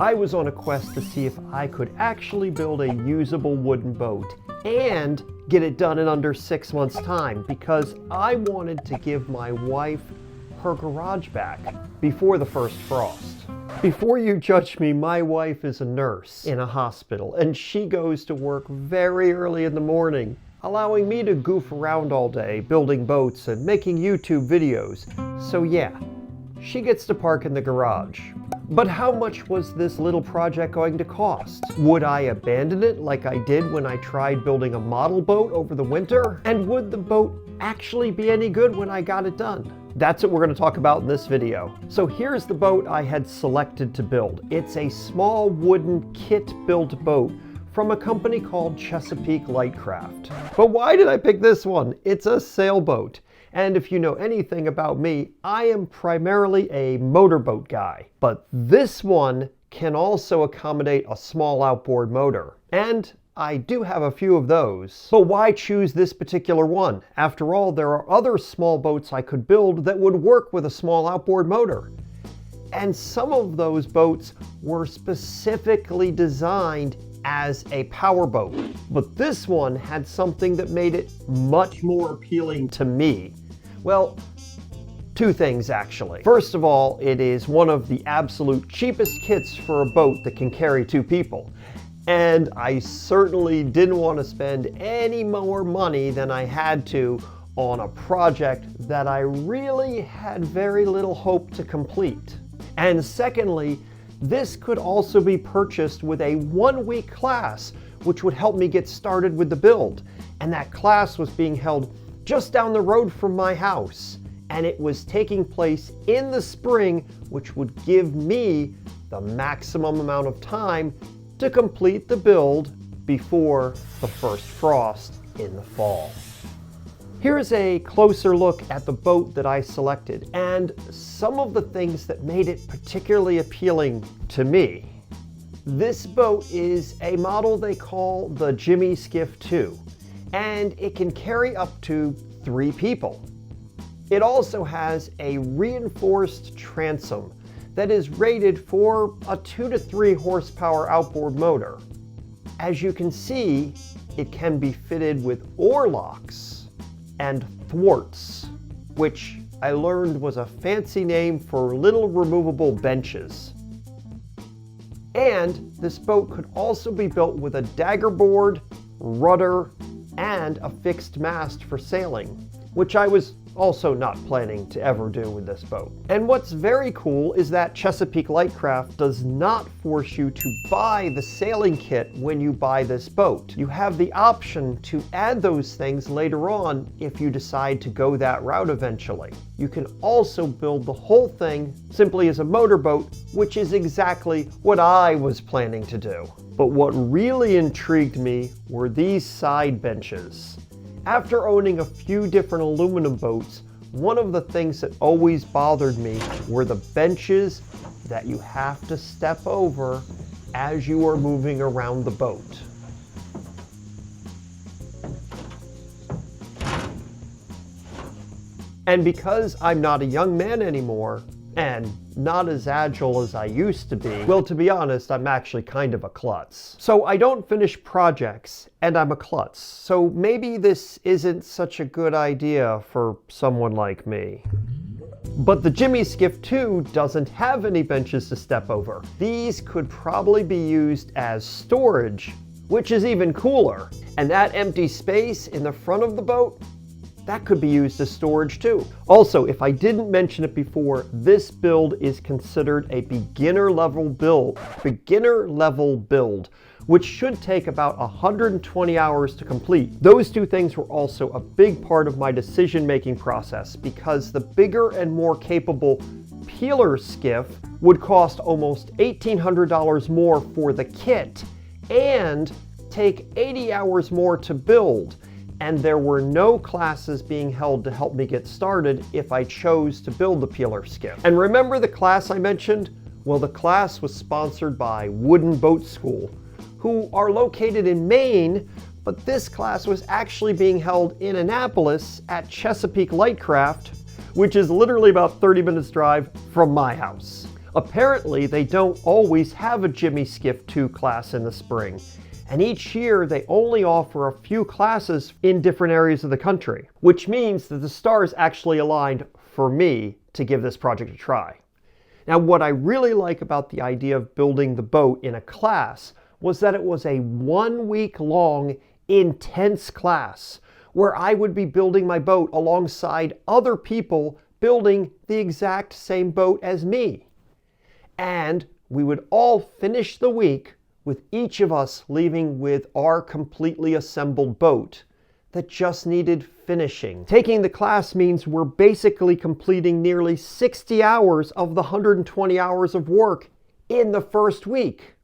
I was on a quest to see if I could actually build a usable wooden boat and get it done in under 6 months' time, because I wanted to give my wife her garage back before the first frost. Before you judge me, my wife is a nurse in a hospital, and she goes to work very early in the morning, allowing me to goof around all day building boats and making YouTube videos. So yeah, she gets to park in the garage. But how much was this little project going to cost? Would I abandon it like I did when I tried building a model boat over the winter? And would the boat actually be any good when I got it done? That's what we're going to talk about in this video. So here's the boat I had selected to build. It's a small wooden kit-built boat from a company called Chesapeake Light Craft. But why did I pick this one? It's a sailboat. And if you know anything about me, I am primarily a motorboat guy. But this one can also accommodate a small outboard motor. And I do have a few of those. But why choose this particular one? After all, there are other small boats I could build that would work with a small outboard motor. And some of those boats were specifically designed as a powerboat. But this one had something that made it much more appealing to me. Well, two things actually. First of all, it is one of the absolute cheapest kits for a boat that can carry 2 people. And I certainly didn't want to spend any more money than I had to on a project that I really had very little hope to complete. And secondly, this could also be purchased with a 1-week class, which would help me get started with the build. And that class was being held just down the road from my house. And it was taking place in the spring, which would give me the maximum amount of time to complete the build before the first frost in the fall. Here's a closer look at the boat that I selected and some of the things that made it particularly appealing to me. This boat is a model they call the Jimmy Skiff II, and it can carry up to 3 people. It also has a reinforced transom that is rated for a 2 to 3 horsepower outboard motor. As you can see, it can be fitted with oar locks and thwarts, which I learned was a fancy name for little removable benches. And this boat could also be built with a dagger board, rudder, and a fixed mast for sailing, which I was also not planning to ever do with this boat. And what's very cool is that Chesapeake Light Craft does not force you to buy the sailing kit when you buy this boat. You have the option to add those things later on if you decide to go that route eventually. You can also build the whole thing simply as a motorboat, which is exactly what I was planning to do. But what really intrigued me were these side benches. After owning a few different aluminum boats, one of the things that always bothered me were the benches that you have to step over as you are moving around the boat. And because I'm not a young man anymore, and not as agile as I used to be, well, to be honest, I'm actually kind of a klutz. So I don't finish projects, and I'm a klutz. So maybe this isn't such a good idea for someone like me. But the Jimmy Skiff II doesn't have any benches to step over. These could probably be used as storage, which is even cooler. And that empty space in the front of the boat, that could be used as storage too. Also, if I didn't mention it before, this build is considered a beginner level build, which should take about 120 hours to complete. Those two things were also a big part of my decision-making process, because the bigger and more capable peeler skiff would cost almost $1,800 more for the kit and take 80 hours more to build. And there were no classes being held to help me get started if I chose to build the peeler skiff. And remember the class I mentioned? Well, the class was sponsored by Wooden Boat School, who are located in Maine, but this class was actually being held in Annapolis at Chesapeake Light Craft, which is literally about 30 minutes drive from my house. Apparently, they don't always have a Jimmy Skiff II class in the spring, and each year they only offer a few classes in different areas of the country, which means that the stars actually aligned for me to give this project a try. Now, what I really like about the idea of building the boat in a class was that it was a 1 week long, intense class where I would be building my boat alongside other people building the exact same boat as me. And we would all finish the week with each of us leaving with our completely assembled boat that just needed finishing. Taking the class means we're basically completing nearly 60 hours of the 120 hours of work in the first week.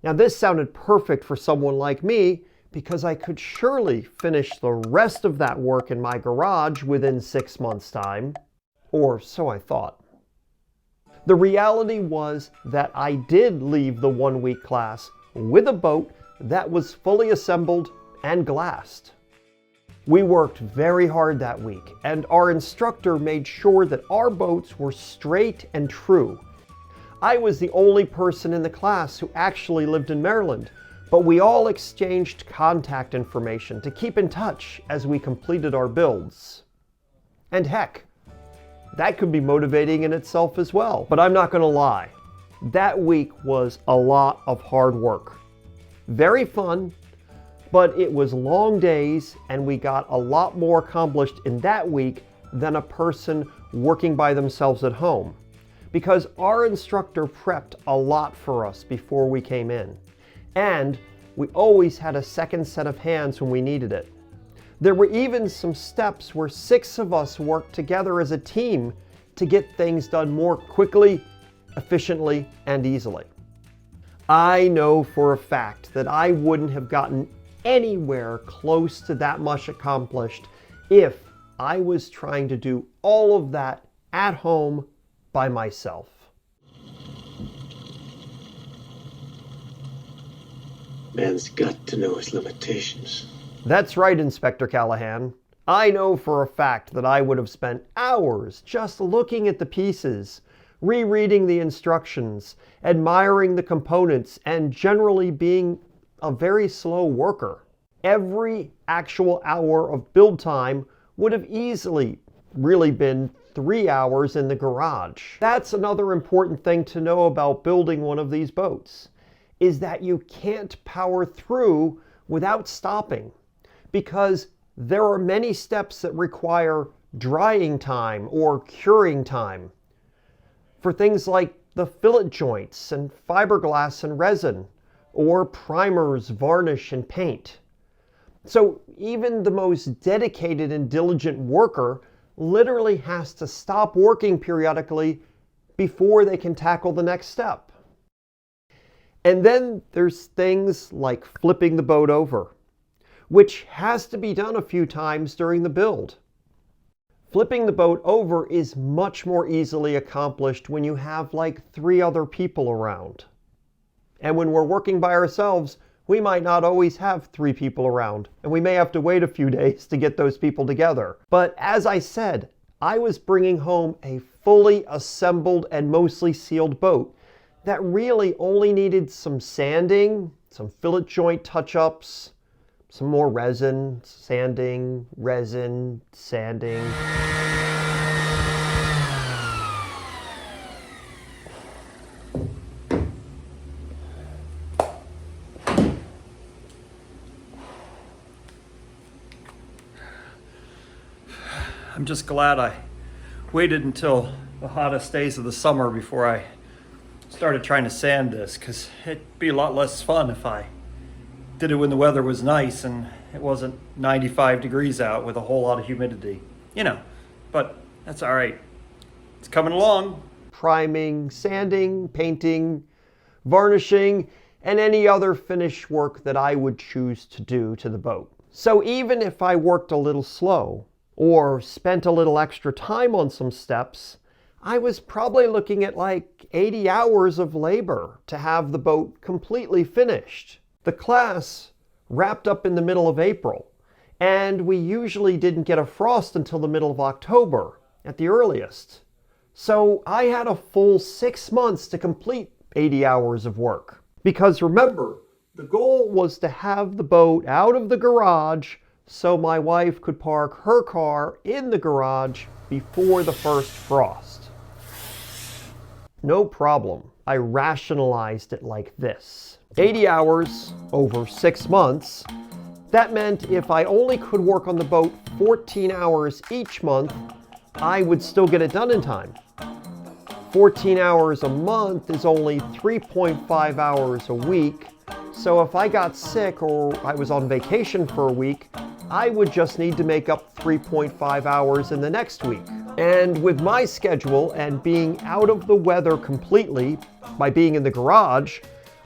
Now, this sounded perfect for someone like me because I could surely finish the rest of that work in my garage within 6 months' time, or so I thought. The reality was that I did leave the 1 week class with a boat that was fully assembled and glassed. We worked very hard that week, and our instructor made sure that our boats were straight and true. I was the only person in the class who actually lived in Maryland, but we all exchanged contact information to keep in touch as we completed our builds. And heck, that could be motivating in itself as well. But I'm not going to lie, that week was a lot of hard work. Very fun, but it was long days, and we got a lot more accomplished in that week than a person working by themselves at home, because our instructor prepped a lot for us before we came in, and we always had a second set of hands when we needed it. There were even some steps where 6 of us worked together as a team to get things done more quickly, efficiently, and easily. I know for a fact that I wouldn't have gotten anywhere close to that much accomplished if I was trying to do all of that at home by myself. Man's got to know his limitations. That's right, Inspector Callahan. I know for a fact that I would have spent hours just looking at the pieces, rereading the instructions, admiring the components, and generally being a very slow worker. Every actual hour of build time would have easily really been 3 hours in the garage. That's another important thing to know about building one of these boats, is that you can't power through without stopping, because there are many steps that require drying time or curing time for things like the fillet joints and fiberglass and resin, or primers, varnish, and paint. So even the most dedicated and diligent worker literally has to stop working periodically before they can tackle the next step. And then there's things like flipping the boat over, which has to be done a few times during the build. Flipping the boat over is much more easily accomplished when you have like 3 other people around. And when we're working by ourselves, we might not always have 3 people around, and we may have to wait a few days to get those people together. But as I said, I was bringing home a fully assembled and mostly sealed boat that really only needed some sanding, some fillet joint touch-ups, some more resin, sanding, resin, sanding. I'm just glad I waited until the hottest days of the summer before I started trying to sand this, because it'd be a lot less fun if I did it when the weather was nice and it wasn't 95 degrees out with a whole lot of humidity. You know, but that's all right. It's coming along. Priming, sanding, painting, varnishing, and any other finish work that I would choose to do to the boat. So even if I worked a little slow, or spent a little extra time on some steps, I was probably looking at like 80 hours of labor to have the boat completely finished. The class wrapped up in the middle of April, and we usually didn't get a frost until the middle of October at the earliest. So I had a full 6 months to complete 80 hours of work. Because remember, the goal was to have the boat out of the garage so my wife could park her car in the garage before the first frost. No problem. I rationalized it like this. 80 hours over 6 months. That meant if I only could work on the boat 14 hours each month, I would still get it done in time. 14 hours a month is only 3.5 hours a week. So if I got sick or I was on vacation for a week, I would just need to make up 3.5 hours in the next week. And with my schedule and being out of the weather completely by being in the garage,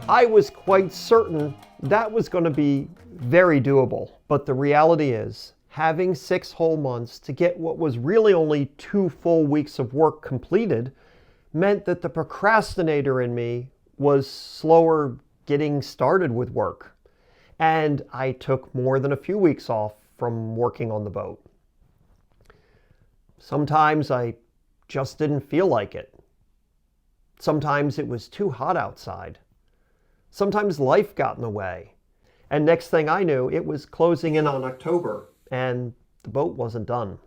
I was quite certain that was going to be very doable. But the reality is, having 6 whole months to get what was really only 2 full weeks of work completed meant that the procrastinator in me was slower getting started with work. And I took more than a few weeks off from working on the boat. Sometimes I just didn't feel like it. Sometimes it was too hot outside. Sometimes life got in the way. And next thing I knew, it was closing in on October and the boat wasn't done.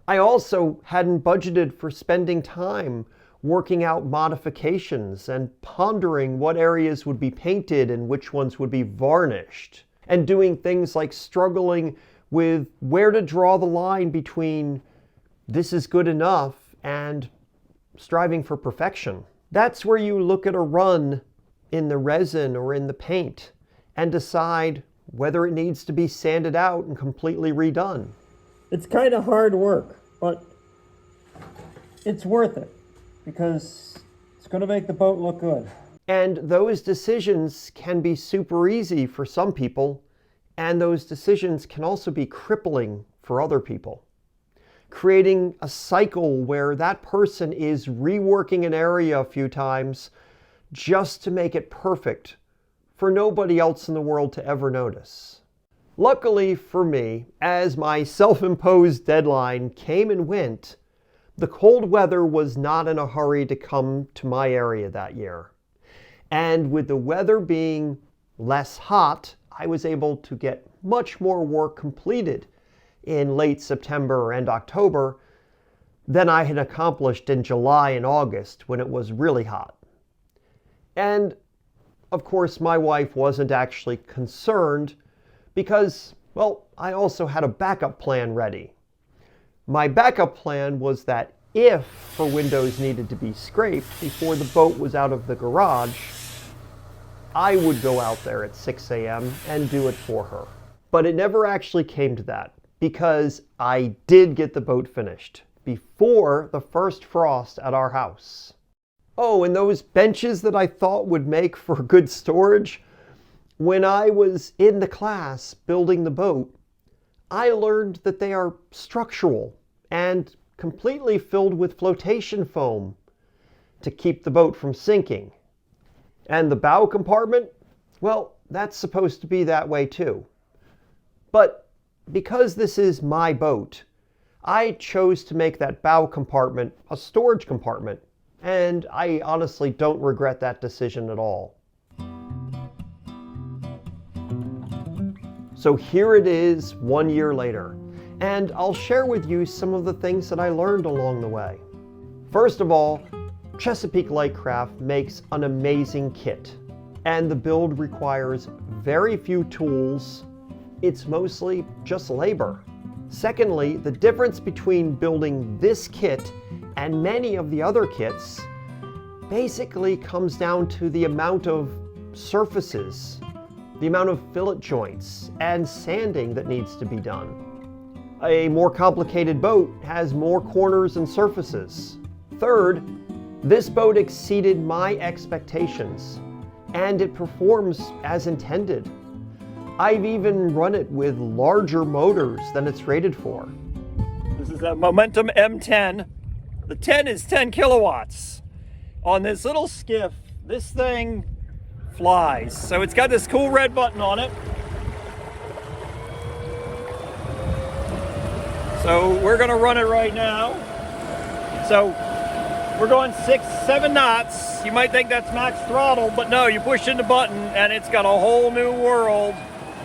I also hadn't budgeted for spending time working out modifications and pondering what areas would be painted and which ones would be varnished, and doing things like struggling with where to draw the line between this is good enough and striving for perfection. That's where you look at a run in the resin or in the paint and decide whether it needs to be sanded out and completely redone. It's kind of hard work, but it's worth it because it's going to make the boat look good. And those decisions can be super easy for some people, and those decisions can also be crippling for other people, creating a cycle where that person is reworking an area a few times just to make it perfect for nobody else in the world to ever notice. Luckily for me, as my self-imposed deadline came and went, the cold weather was not in a hurry to come to my area that year. And with the weather being less hot, I was able to get much more work completed in late September and October than I had accomplished in July and August when it was really hot. And of course, my wife wasn't actually concerned because, well, I also had a backup plan ready. My backup plan was that if her windows needed to be scraped before the boat was out of the garage, I would go out there at 6 a.m. and do it for her. But it never actually came to that because I did get the boat finished before the first frost at our house. Oh, and those benches that I thought would make for good storage, when I was in the class building the boat, I learned that they are structural and completely filled with flotation foam to keep the boat from sinking. And the bow compartment, well, that's supposed to be that way too. But because this is my boat, I chose to make that bow compartment a storage compartment, and I honestly don't regret that decision at all. So here it is 1 year later, and I'll share with you some of the things that I learned along the way. First of all, Chesapeake Light Craft makes an amazing kit, and the build requires very few tools. It's mostly just labor. Secondly, the difference between building this kit and many of the other kits basically comes down to the amount of surfaces, the amount of fillet joints and sanding that needs to be done. A more complicated boat has more corners and surfaces. Third, this boat exceeded my expectations, and it performs as intended. I've even run it with larger motors than it's rated for. This is a Momentum M10. The 10 is 10 kilowatts. On this little skiff, this thing flies. So it's got this cool red button on it. So we're gonna run it right now. So We're going 6-7 knots. You might think that's max throttle, but no, you push in the button and it's got a whole new world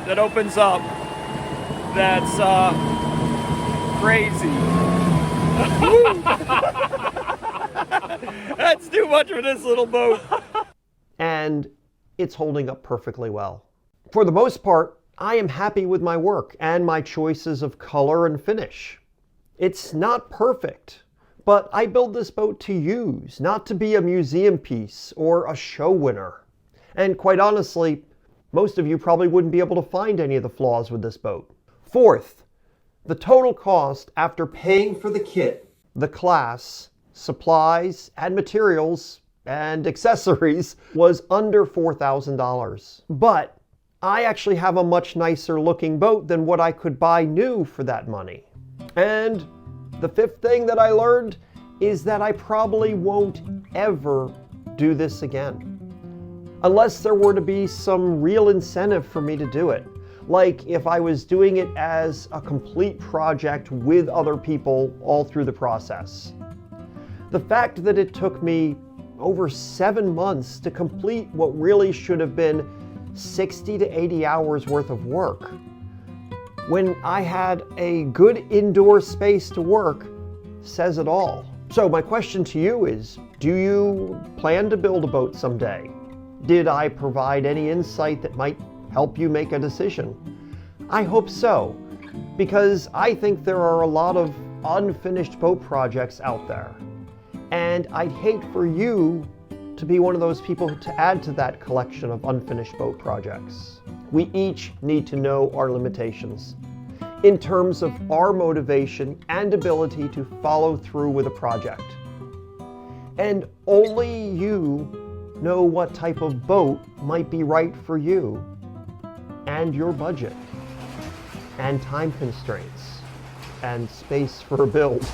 that opens up. That's crazy. That's too much for this little boat. And it's holding up perfectly well. For the most part, I am happy with my work and my choices of color and finish. It's not perfect, but I build this boat to use, not to be a museum piece or a show winner. And quite honestly, most of you probably wouldn't be able to find any of the flaws with this boat. Fourth, the total cost after paying for the kit, the class, supplies, and materials, and accessories was under $4,000. But I actually have a much nicer looking boat than what I could buy new for that money. And the fifth thing that I learned is that I probably won't ever do this again. Unless there were to be some real incentive for me to do it. Like if I was doing it as a complete project with other people all through the process. The fact that it took me over 7 months to complete what really should have been 60 to 80 hours worth of work, when I had a good indoor space to work, says it all. So my question to you is, do you plan to build a boat someday? Did I provide any insight that might help you make a decision? I hope so, because I think there are a lot of unfinished boat projects out there. And I'd hate for you to be one of those people to add to that collection of unfinished boat projects. We each need to know our limitations in terms of our motivation and ability to follow through with a project. And only you know what type of boat might be right for you and your budget and time constraints and space for a build.